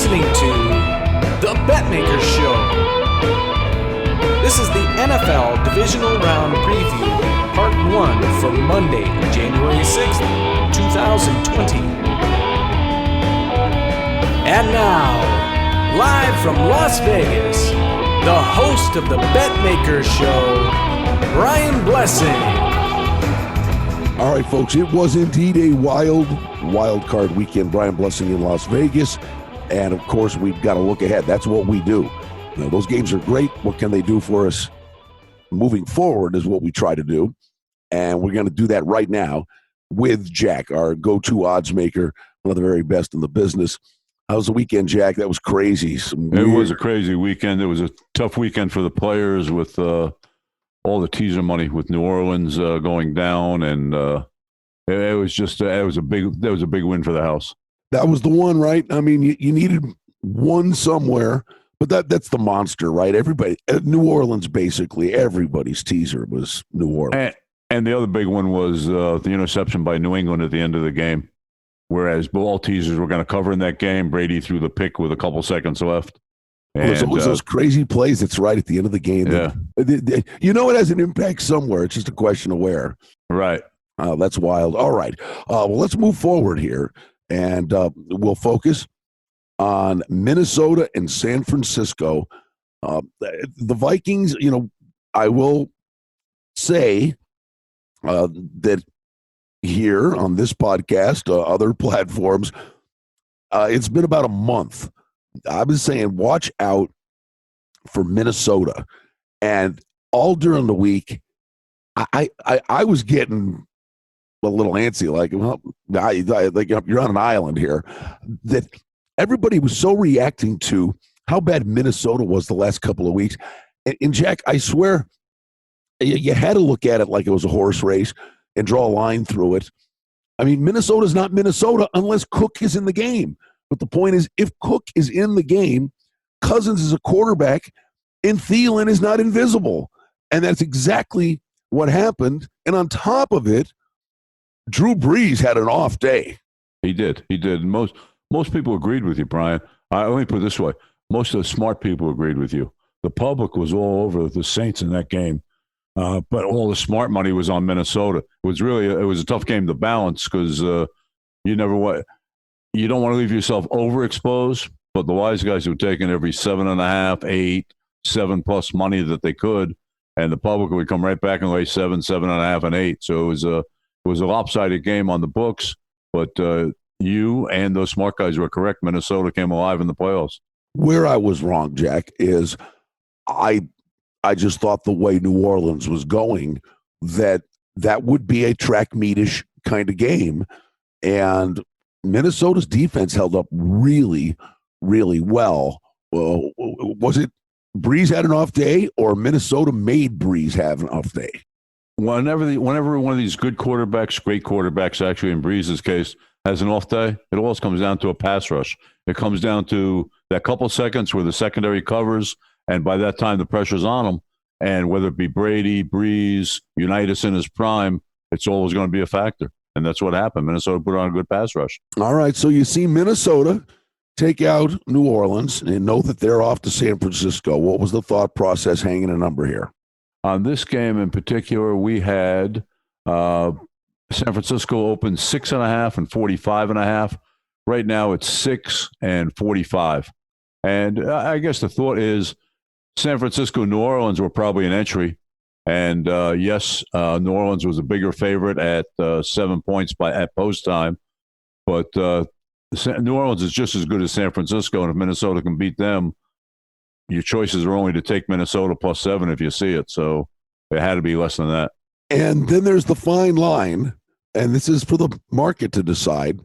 listening to the Betmaker Show. This is the NFL Divisional Round Preview, Part 1 for Monday, January 6th, 2020. And now, live from Las Vegas, the host of the Betmaker Show, Brian Blessing. All right, folks, it was indeed a wild card weekend. Brian Blessing in Las Vegas. And, of course, we've got to look ahead. That's what we do. You know, those games are great. What can they do for us moving forward is what we try to do. And we're going to do that right now with Jack, our go-to odds maker, one of the very best in the business. How's the weekend, Jack? That was crazy. It was a crazy weekend. It was a tough weekend for the players with all the teaser money with New Orleans going down, and it was a big win for the house. That was the one, right? I mean, you needed one somewhere, but that's the monster, right? Everybody, New Orleans, basically everybody's teaser was New Orleans. And the other big one was the interception by New England at the end of the game, whereas all teasers were going to cover in that game. Brady threw the pick with a couple seconds left. And, it was those crazy plays that's right at the end of the game. Yeah. You know it has an impact somewhere. It's just a question of where. Right. That's wild. All right. Well, let's move forward here, and we'll focus on Minnesota and San Francisco. The Vikings, I will say that here on this podcast, other platforms, it's been about a month. I've been saying, watch out for Minnesota. And all during the week, I was getting a little antsy, like, well, like you're on an island here, that everybody was so reacting to how bad Minnesota was the last couple of weeks. And Jack, I swear, you had to look at it like it was a horse race and draw a line through it. I mean, Minnesota's not Minnesota unless Cook is in the game. But the point is, if Cook is in the game, Cousins is a quarterback, and Thielen is not invisible. And that's exactly what happened. And on top of it, Drew Brees had an off day. He did. Most people agreed with you, Brian. Let me put it this way. Most of the smart people agreed with you. The public was all over the Saints in that game. But all the smart money was on Minnesota. It was a tough game to balance because you don't want to leave yourself overexposed, but the wise guys were taking every 7.5, 8, 7+ money that they could, and the public would come right back and lay 7, 7.5, and 8. So it was a lopsided game on the books, but you and those smart guys were correct. Minnesota came alive in the playoffs. Where I was wrong, Jack, is I just thought the way New Orleans was going, that would be a track meet-ish kind of game, and Minnesota's defense held up really, really well. Was it Brees had an off day, or Minnesota made Brees have an off day? Whenever one of these good quarterbacks, great quarterbacks, actually in Brees' case, has an off day, it always comes down to a pass rush. It comes down to that couple seconds where the secondary covers, and by that time the pressure's on them. And whether it be Brady, Brees, Unitas in his prime, it's always going to be a factor. And that's what happened. Minnesota put on a good pass rush. All right, so you see Minnesota take out New Orleans and know that they're off to San Francisco. What was the thought process hanging a number here? On this game in particular, we had San Francisco open 6.5 and 45.5. Right now it's 6 and 45. And I guess the thought is San Francisco, New Orleans were probably an entry. And yes, New Orleans was a bigger favorite at 7 points at post time, but New Orleans is just as good as San Francisco, and if Minnesota can beat them, your choices are only to take Minnesota +7 if you see it. So it had to be less than that. And then there's the fine line, and this is for the market to decide.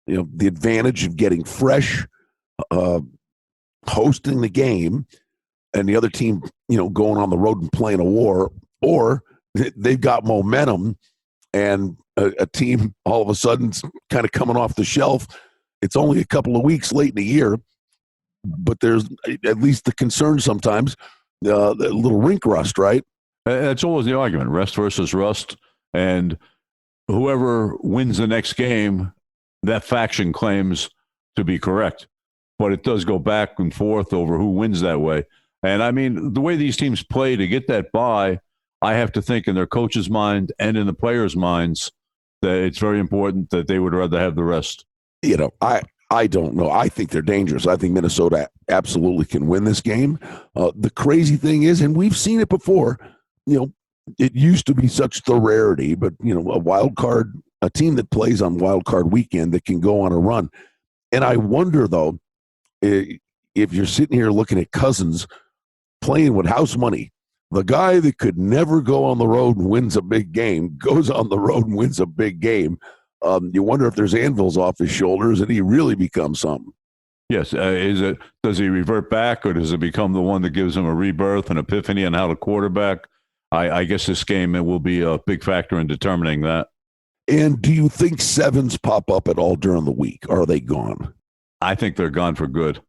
The advantage of getting fresh, hosting the game, and the other team, going on the road and playing a war, or they've got momentum and a team all of a sudden kind of coming off the shelf. It's only a couple of weeks late in the year, but there's at least the concern sometimes, a little rink rust, right? It's always the argument, rest versus rust. And whoever wins the next game, that faction claims to be correct. but it does go back and forth over who wins that way. And I mean, the way these teams play to get that bye, I have to think in their coach's mind and in the players' minds that it's very important that they would rather have the rest. I don't know. I think they're dangerous. I think Minnesota absolutely can win this game. The crazy thing is, and we've seen it before, it used to be such the rarity, but, a team that plays on wild card weekend that can go on a run. And I wonder, though, if you're sitting here looking at Cousins playing with house money, the guy that could never go on the road and wins a big game goes on the road and wins a big game. You wonder if there's anvils off his shoulders and he really becomes something. Yes. Does he revert back, or does it become the one that gives him a rebirth, an epiphany on how to quarterback? I guess this game it will be a big factor in determining that. And do you think sevens pop up at all during the week? Or are they gone? I think they're gone for good.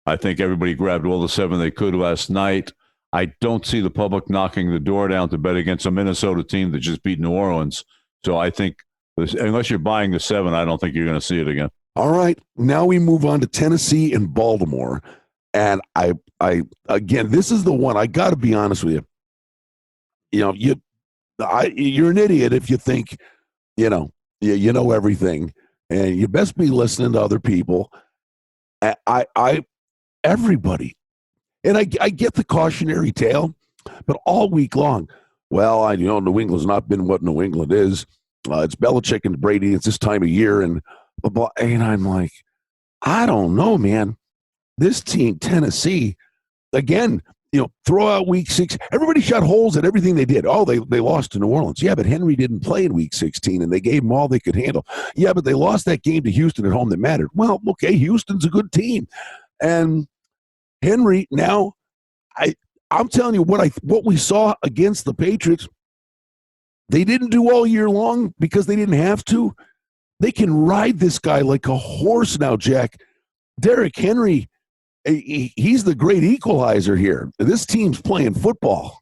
I think everybody grabbed all the 7 they could last night. I don't see the public knocking the door down to bet against a Minnesota team that just beat New Orleans. So I think unless you're buying the 7, I don't think you're going to see it again. All right. Now we move on to Tennessee and Baltimore. And I again, this is the one, I got to be honest with you. You're an idiot if you think, you know everything, and you best be listening to other people. Everybody, and I get the cautionary tale, but all week long, well, New England's not been what New England is. It's Belichick and Brady. It's this time of year, and I'm like, I don't know, man. This team, Tennessee, again. Throw out week 6. Everybody shot holes at everything they did. Oh, they lost to New Orleans. Yeah, but Henry didn't play in week 16, and they gave them all they could handle. Yeah, but they lost that game to Houston at home that mattered. Well, okay, Houston's a good team. And Henry, now, I'm telling you what we saw against the Patriots, they didn't do all year long because they didn't have to. They can ride this guy like a horse now, Jack. Derrick Henry, he's the great equalizer here. This team's playing football.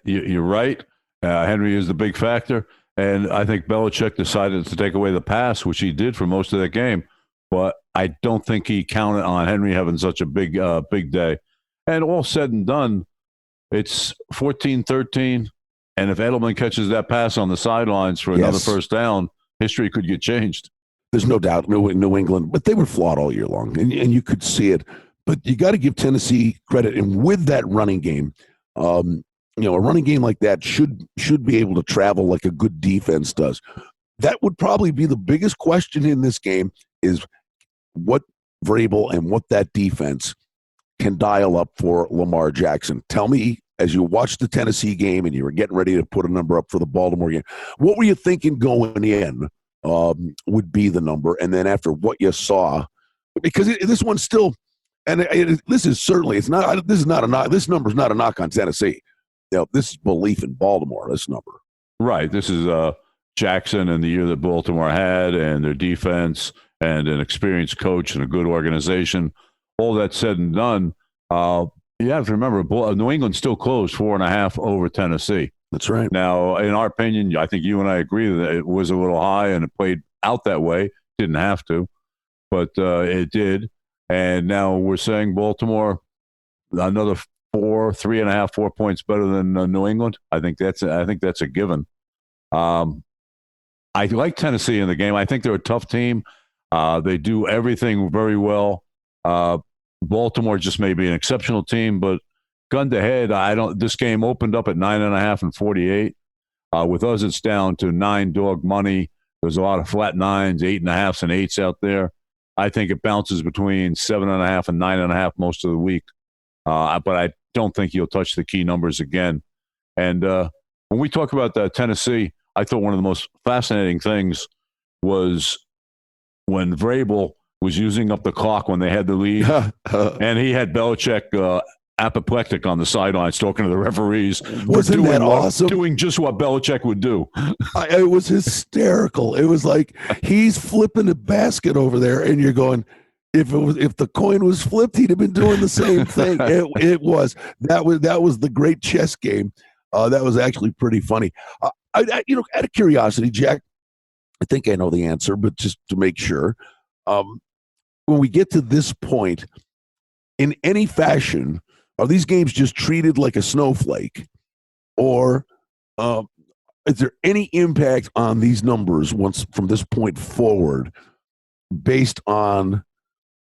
You're right. Henry is the big factor, and I think Belichick decided to take away the pass, which he did for most of that game. But I don't think he counted on Henry having such a big day. And all said and done, it's 14-13, and if Edelman catches that pass on the sidelines for another first down, history could get changed. There's no doubt New England, but they were flawed all year long, and you could see it. But you got to give Tennessee credit, and with that running game, a running game like that should be able to travel like a good defense does. That would probably be the biggest question in this game: is what Vrabel and what that defense can dial up for Lamar Jackson. Tell me, as you watched the Tennessee game and you were getting ready to put a number up for the Baltimore game, what were you thinking going in would be the number, and then after what you saw, because this one's still. And this is certainly this number's not a knock on Tennessee. This is belief in Baltimore. This number, right? This is Jackson and the year that Baltimore had, and their defense, and an experienced coach and a good organization. All that said and done, you have to remember New England still closed 4.5 over Tennessee. That's right. Now, in our opinion, I think you and I agree that it was a little high, and it played out that way. Didn't have to, but it did. And now we're saying Baltimore, another 4 points better than New England. I think that's a given. I like Tennessee in the game. I think they're a tough team. They do everything very well. Baltimore just may be an exceptional team, but gun to head, this game opened up at 9.5 and 48. With us, it's down to 9 dog money. There's a lot of flat 9s, 8.5s, and 8s out there. I think it bounces between 7.5 and 9.5 most of the week. But I don't think he'll touch the key numbers again. And when we talk about Tennessee, I thought one of the most fascinating things was when Vrabel was using up the clock when they had the lead, and he had Belichick apoplectic on the sidelines talking to the referees. Wasn't that awesome? Doing just what Belichick would do. It was hysterical. It was like he's flipping a basket over there, and you're going, if the coin was flipped, he'd have been doing the same thing. That was the great chess game. That was actually pretty funny. Out of curiosity, Jack, I think I know the answer, but just to make sure, when we get to this point, in any fashion, are these games just treated like a snowflake? Or is there any impact on these numbers once from this point forward based on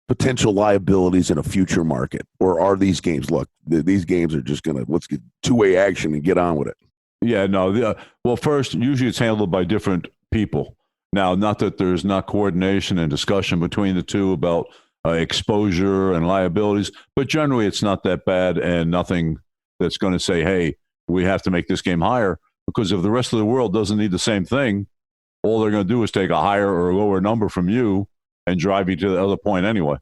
potential liabilities in a future market? Or are these games, look, these games are just going to, let's get two-way action and get on with it? Yeah, no. Well, first, usually it's handled by different people. Now, not that there's not coordination and discussion between the two about exposure and liabilities, but generally it's not that bad and nothing that's going to say, hey, we have to make this game higher, because if the rest of the world doesn't need the same thing, all they're going to do is take a higher or lower number from you and drive you to the other point anyway.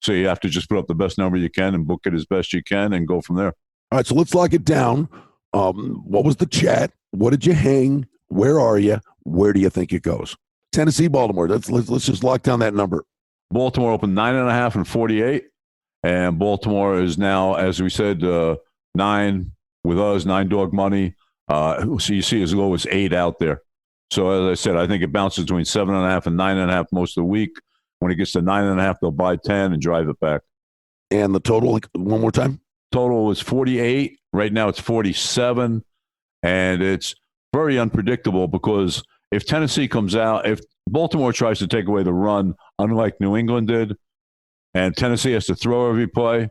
So you have to just put up the best number you can and book it as best you can and go from there. All right, so let's lock it down. What was the chat? What did you hang? Where are you? Where do you think it goes? Tennessee, Baltimore. Let's just lock down that number. Baltimore opened 9.5 and 48, and Baltimore is now, as we said, 9 with us, 9 dog money. So you see as low as 8 out there. So as I said, I think it bounces between 7.5 and 9.5 most of the week. When it gets to 9.5, they'll buy 10 and drive it back. And the total, one more time? Total was 48. Right now it's 47. And it's very unpredictable because if Tennessee comes out, if Baltimore tries to take away the run, unlike New England did, and Tennessee has to throw every play,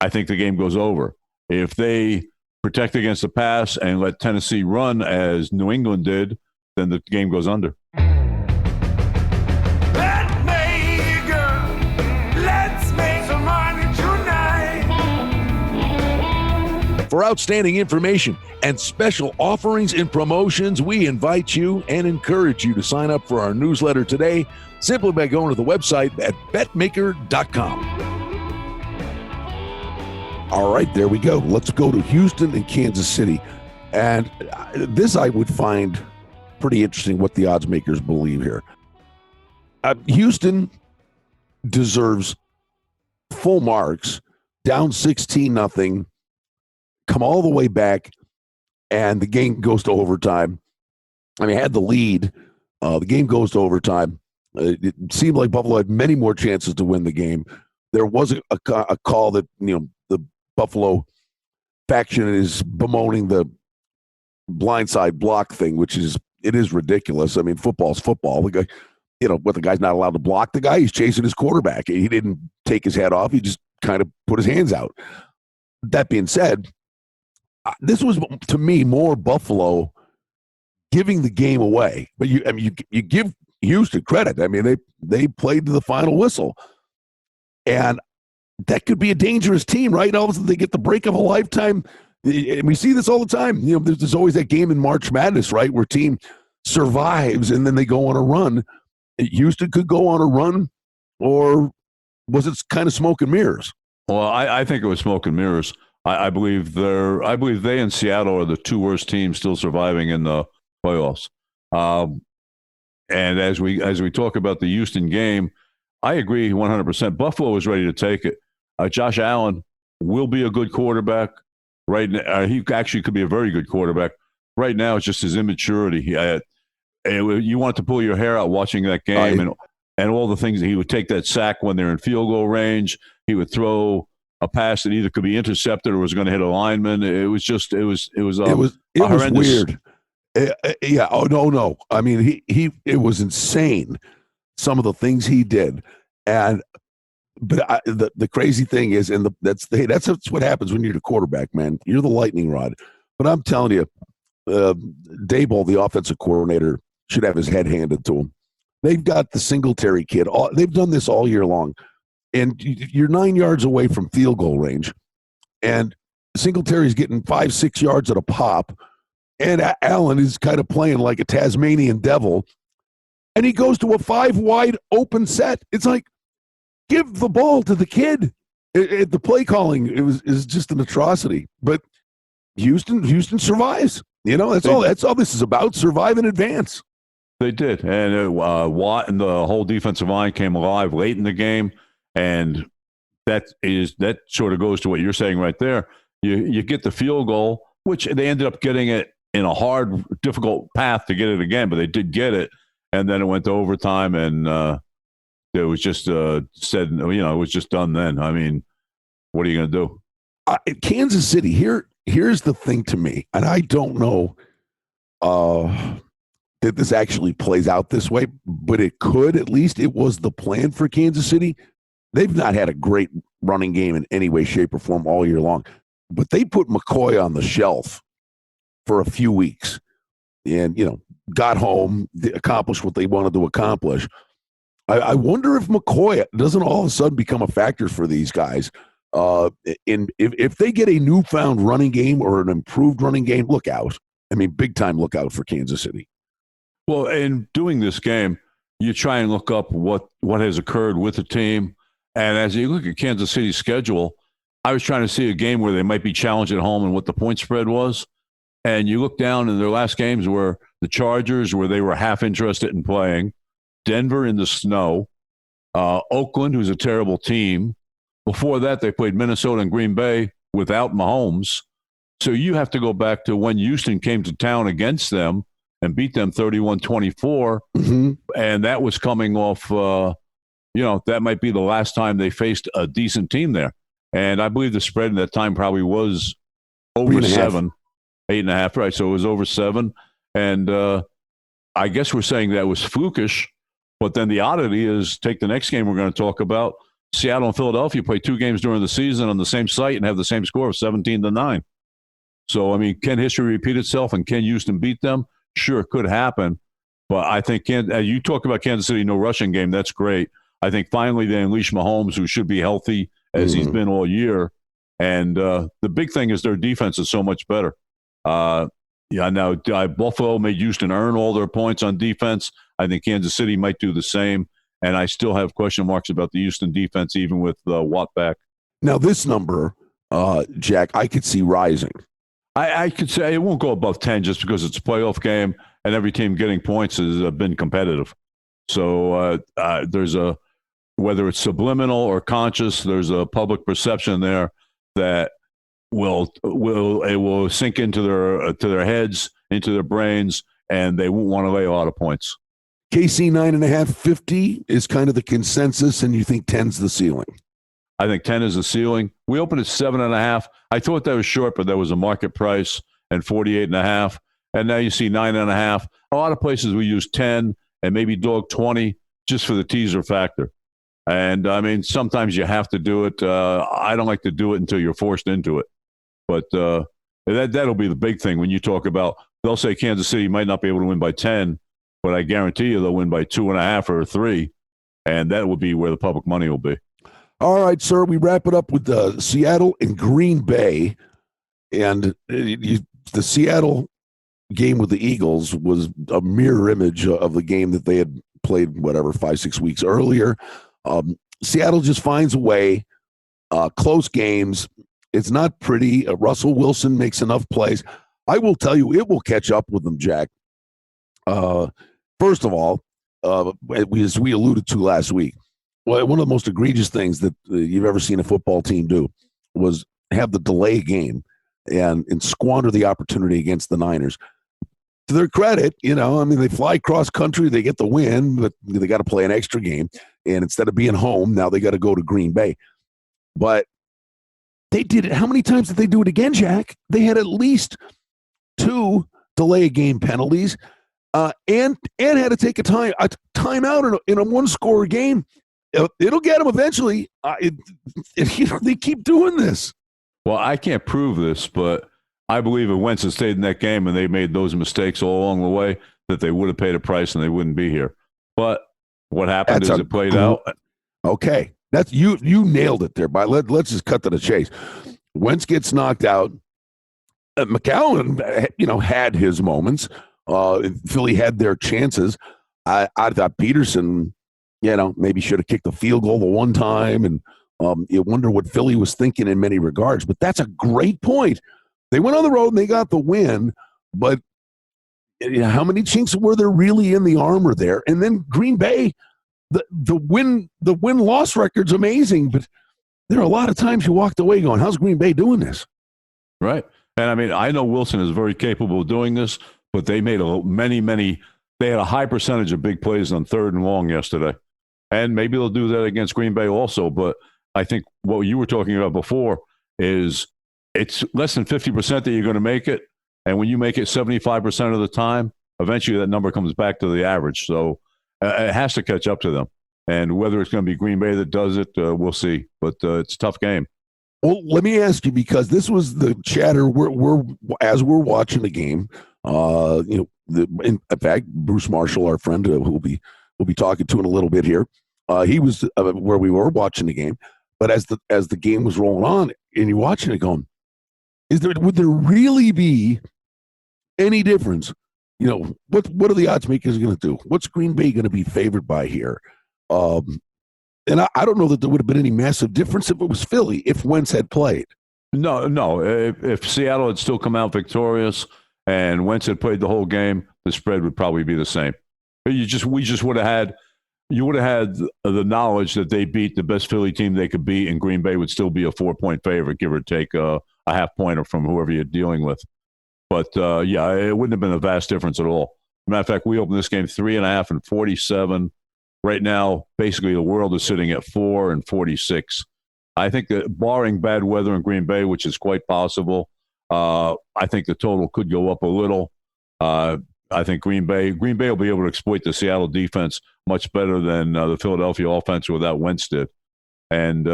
I think the game goes over. If they protect against the pass and let Tennessee run as New England did, then the game goes under. For outstanding information and special offerings and promotions, we invite you and encourage you to sign up for our newsletter today simply by going to the website at betmaker.com. All right, there we go. Let's go to Houston and Kansas City. And this I would find pretty interesting what the odds makers believe here. Houston deserves full marks, down 16-0. Come all the way back, and the game goes to overtime. I mean, had the lead. The game goes to overtime. It seemed like Buffalo had many more chances to win the game. There was a call that, the Buffalo faction is bemoaning the blindside block thing, which is ridiculous. I mean, football's football. The guy, the guy's not allowed to block the guy. He's chasing his quarterback. He didn't take his head off. He just kind of put his hands out. That being said, this was, to me, more Buffalo giving the game away. But you give Houston credit. I mean, they played to the final whistle. And that could be a dangerous team, right? All of a sudden, they get the break of a lifetime. And we see this all the time. There's always that game in March Madness, right, where team survives and then they go on a run. Houston could go on a run, or was it kind of smoke and mirrors? Well, I think it was smoke and mirrors. I believe they and Seattle are the two worst teams still surviving in the playoffs. And as we talk about the Houston game, I agree 100%. Buffalo is ready to take it. Josh Allen will be a good quarterback. Right now, he actually could be a very good quarterback. Right now, it's just his immaturity. You want to pull your hair out watching that game and all the things that he would take that sack when they're in field goal range. He would throw a pass that either could be intercepted or was going to hit a lineman. It was weird. Yeah. Oh no. I mean, it was insane. Some of the things he did, but the crazy thing is, and that's what happens when you're the quarterback, man. You're the lightning rod. But I'm telling you, Daboll, the offensive coordinator, should have his head handed to him. They've got the Singletary kid. They've done this all year long. And you're 9 yards away from field goal range, and Singletary's getting 5-6 yards at a pop, and Allen is kind of playing like a Tasmanian devil, and he goes to a 5-wide open set. It's like, give the ball to the kid. The play calling is just an atrocity. But Houston survives. That's all this is about. Survive in advance. They did, and Watt and the whole defensive line came alive late in the game. And that sort of goes to what you're saying right there. You get the field goal, which they ended up getting it in a hard, difficult path to get it again, but they did get it. And then it went to overtime, and It was just said, it was just done then. I mean, what are you going to do? Kansas City, here's the thing to me, and I don't know that this actually plays out this way, but it could. At least it was the plan for Kansas City. They've not had a great running game in any way, shape, or form all year long, but they put McCoy on the shelf for a few weeks and, got home, accomplished what they wanted to accomplish. I wonder if McCoy doesn't all of a sudden become a factor for these guys. If they get a newfound running game or an improved running game, look out. I mean, big time look out for Kansas City. Well, in doing this game, you try and look up what has occurred with the team. And as you look at Kansas City's schedule, I was trying to see a game where they might be challenged at home and what the point spread was. And you look down in their last games were the Chargers, where they were half interested in playing, Denver in the snow, Oakland, who's a terrible team. Before that, they played Minnesota and Green Bay without Mahomes. So you have to go back to when Houston came to town against them and beat them 31-24. Mm-hmm. And that was coming off, that might be the last time they faced a decent team there. And I believe the spread in that time probably was over 7, 8.5, right? So it was over 7. And I guess we're saying that was flukish. But then the oddity is, take the next game we're going to talk about. Seattle and Philadelphia play 2 games during the season on the same site and have the same score of 17-9. So, I mean, can history repeat itself and can Houston beat them? Sure, it could happen. But I think you talk about Kansas City, no rushing game. That's great. I think finally they unleash Mahomes, who should be healthy as he's been all year. And the big thing is their defense is so much better. Now Buffalo made Houston earn all their points on defense. I think Kansas City might do the same. And I still have question marks about the Houston defense, even with Watt back. Now, this number, Jack, I could see rising. I could say it won't go above 10 just because it's a playoff game and every team getting points has been competitive. So there's whether it's subliminal or conscious, there's a public perception there that it will sink into their heads, into their brains, and they won't want to lay a lot of points. KC 9.5, 50 is kind of the consensus, and you think 10's the ceiling? I think 10 is the ceiling. We opened at 7.5. I thought that was short, but that was a market price, and 48.5. And now you see 9.5. A lot of places we use 10 and maybe dog 20 just for the teaser factor. And I mean, sometimes you have to do it. I don't like to do it until you're forced into it. But that'll be the big thing when you talk about, they'll say Kansas City might not be able to win by 10, but I guarantee you they'll win by 2.5 or 3. And that will be where the public money will be. All right, sir, we wrap it up with Seattle and Green Bay. And the Seattle game with the Eagles was a mirror image of the game that they had played, 5-6 weeks earlier. Seattle just finds a way, close games. It's not pretty. Russell Wilson makes enough plays. I will tell you, it will catch up with them, Jack. First of all, as we alluded to last week, one of the most egregious things that you've ever seen a football team do was have the delay game and squander the opportunity against the Niners. To their credit, they fly cross country, they get the win, but they got to play an extra game. And instead of being home, now they got to go to Green Bay. But they did it. How many times did they do it again, Jack? They had at least 2 delay game penalties and had to take a timeout in a one-score game. It'll get them eventually. They keep doing this. Well, I can't prove this, but I believe if Wentz had stayed in that game and they made those mistakes all along the way, that they would have paid a price and they wouldn't be here. But what happened is it played out. Okay. That's you nailed it there. But let's just cut to the chase. Wentz gets knocked out. McCown, had his moments. Philly had their chances. I thought Peterson, maybe should have kicked the field goal the one time, and you wonder what Philly was thinking in many regards. But that's a great point. They went on the road and they got the win, but how many chinks were there really in the armor there? And then Green Bay, the win-loss record's amazing, but there are a lot of times you walked away going, how's Green Bay doing this? Right. And I mean, I know Wilson is very capable of doing this, but they made they had a high percentage of big plays on 3rd and long yesterday. And maybe they'll do that against Green Bay also. But I think what you were talking about before is it's less than 50% that you're going to make it. And when you make it 75% of the time, eventually that number comes back to the average. So it has to catch up to them. And whether it's going to be Green Bay that does it, we'll see. But it's a tough game. Well, let me ask you, because this was the chatter as we're watching the game. In fact, Bruce Marshall, our friend, who we'll be talking to in a little bit here, he was where we were watching the game. But as the game was rolling on, and you're watching it, going, would there really be any difference? What are the odds makers going to do? What's Green Bay going to be favored by here? And I don't know that there would have been any massive difference if it was Philly, if Wentz had played. No. If Seattle had still come out victorious and Wentz had played the whole game, the spread would probably be the same. We just would have had. You would have had the knowledge that they beat the best Philly team they could beat, and Green Bay would still be a 4-point favorite, give or take a half pointer from whoever you're dealing with. But it wouldn't have been a vast difference at all. Matter of fact, we opened this game 3.5 and 47. Right now, basically, the world is sitting at 4 and 46. I think that barring bad weather in Green Bay, which is quite possible, I think the total could go up a little. I think Green Bay will be able to exploit the Seattle defense much better than the Philadelphia offense without Wentz did. And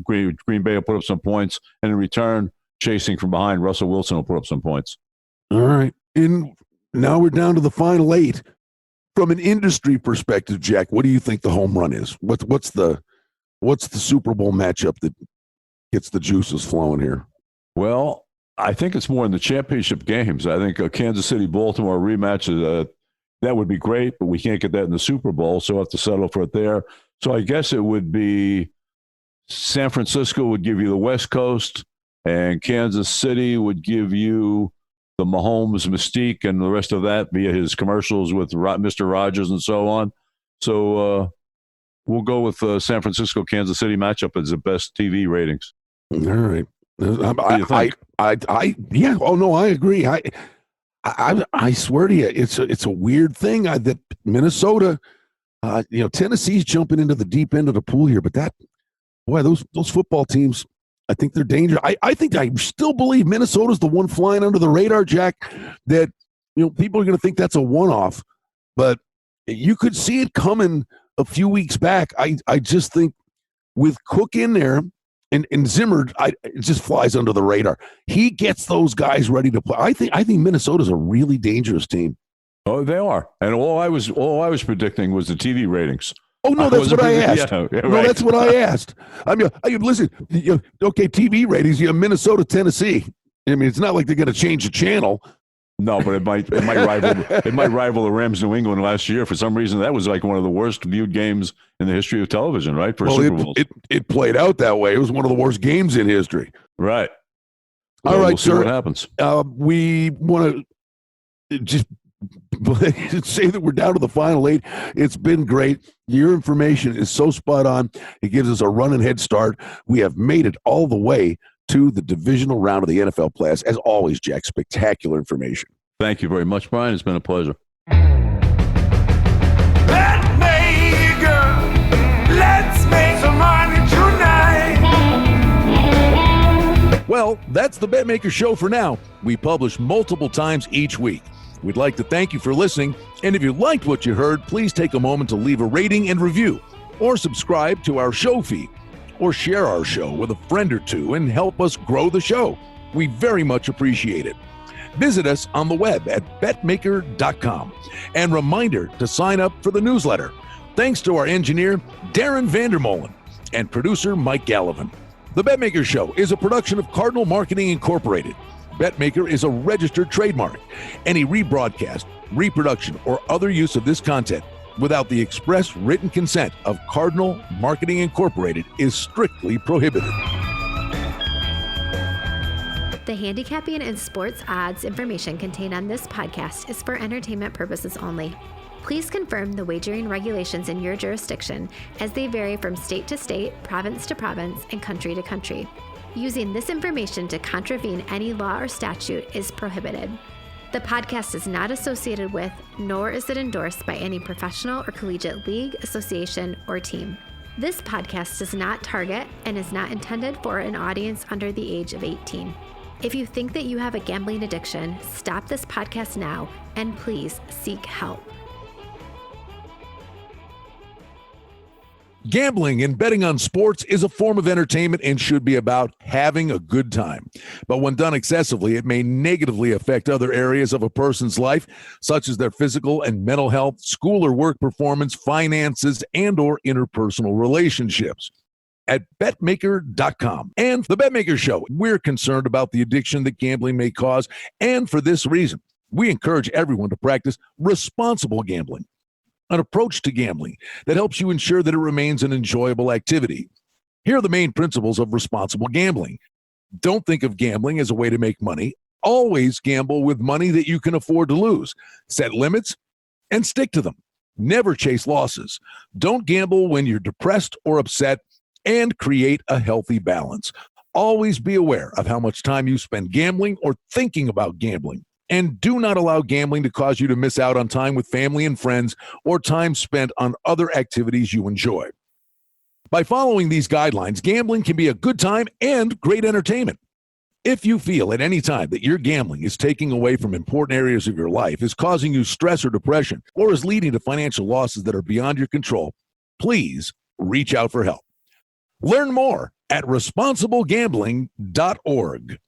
Green Bay will put up some points. And in return, chasing from behind, Russell Wilson will put up some points. All right. And now we're down to the final 8. From an industry perspective, Jack, what do you think the home run is? What's the Super Bowl matchup that gets the juices flowing here? Well, I think it's more in the championship games. I think a Kansas City-Baltimore rematch, that would be great, but we can't get that in the Super Bowl, so we'll have to settle for it there. So I guess it would be San Francisco would give you the West Coast, and Kansas City would give you the Mahomes mystique and the rest of that via his commercials with Mr. Rogers and so on. So we'll go with San Francisco-Kansas City matchup as the best TV ratings. All right. Yeah. Oh no, I agree. I swear to you, it's a weird thing that Minnesota, Tennessee's jumping into the deep end of the pool here, but those football teams, I think they're dangerous. I still believe Minnesota's the one flying under the radar, Jack, that people are going to think that's a one-off, but you could see it coming a few weeks back. I just think with Cook in there, and Zimmer, it just flies under the radar. He gets those guys ready to play. I think Minnesota's a really dangerous team. Oh, they are. And all I was predicting was the TV ratings. Oh no, that's what I asked. Yeah, right. No, that's what I asked. I mean, listen. Okay, TV ratings. Minnesota, Tennessee. I mean, it's not like they're going to change the channel. No, but it might rival the Rams New England last year. For some reason, that was like one of the worst viewed games in the history of television, right? Super Bowls. It played out that way. It was one of the worst games in history. Right. All right, we'll see sir. what happens. We want to just say that we're down to the final 8. It's been great. Your information is so spot on. It gives us a running head start. We have made it all the way to the divisional round of the NFL playoffs. As always, Jack, spectacular information. Thank you very much, Brian. It's been a pleasure. Betmaker, let's make some money tonight. Well, that's the Betmaker Show for now. We publish multiple times each week. We'd like to thank you for listening, and if you liked what you heard, please take a moment to leave a rating and review, or subscribe to our show feed, or share our show with a friend or two and help us grow the show. We very much appreciate it. Visit us on the web at betmaker.com. And reminder to sign up for the newsletter. Thanks to our engineer, Darren Vandermolen, and producer, Mike Gallivan. The Betmaker Show is a production of Cardinal Marketing Incorporated. Betmaker is a registered trademark. Any rebroadcast, reproduction, or other use of this content without the express written consent of Cardinal Marketing Incorporated is strictly prohibited. The handicapping and sports odds information contained on this podcast is for entertainment purposes only. Please confirm the wagering regulations in your jurisdiction, as they vary from state to state, province to province, and country to country. Using this information to contravene any law or statute is prohibited. The podcast is not associated with, nor is it endorsed by any professional or collegiate league, association, or team. This podcast does not target and is not intended for an audience under the age of 18. If you think that you have a gambling addiction, stop this podcast now and please seek help. Gambling and betting on sports is a form of entertainment and should be about having a good time. But when done excessively, it may negatively affect other areas of a person's life, such as their physical and mental health, school or work performance, finances, and/or interpersonal relationships. At Betmaker.com and the Betmaker Show, we're concerned about the addiction that gambling may cause, and for this reason, we encourage everyone to practice responsible gambling. An approach to gambling that helps you ensure that it remains an enjoyable activity. Here are the main principles of responsible gambling. Don't think of gambling as a way to make money. Always gamble with money that you can afford to lose. Set limits and stick to them. Never chase losses. Don't gamble when you're depressed or upset, and create a healthy balance. Always be aware of how much time you spend gambling or thinking about gambling. And do not allow gambling to cause you to miss out on time with family and friends or time spent on other activities you enjoy. By following these guidelines, gambling can be a good time and great entertainment. If you feel at any time that your gambling is taking away from important areas of your life, is causing you stress or depression, or is leading to financial losses that are beyond your control, please reach out for help. Learn more at responsiblegambling.org.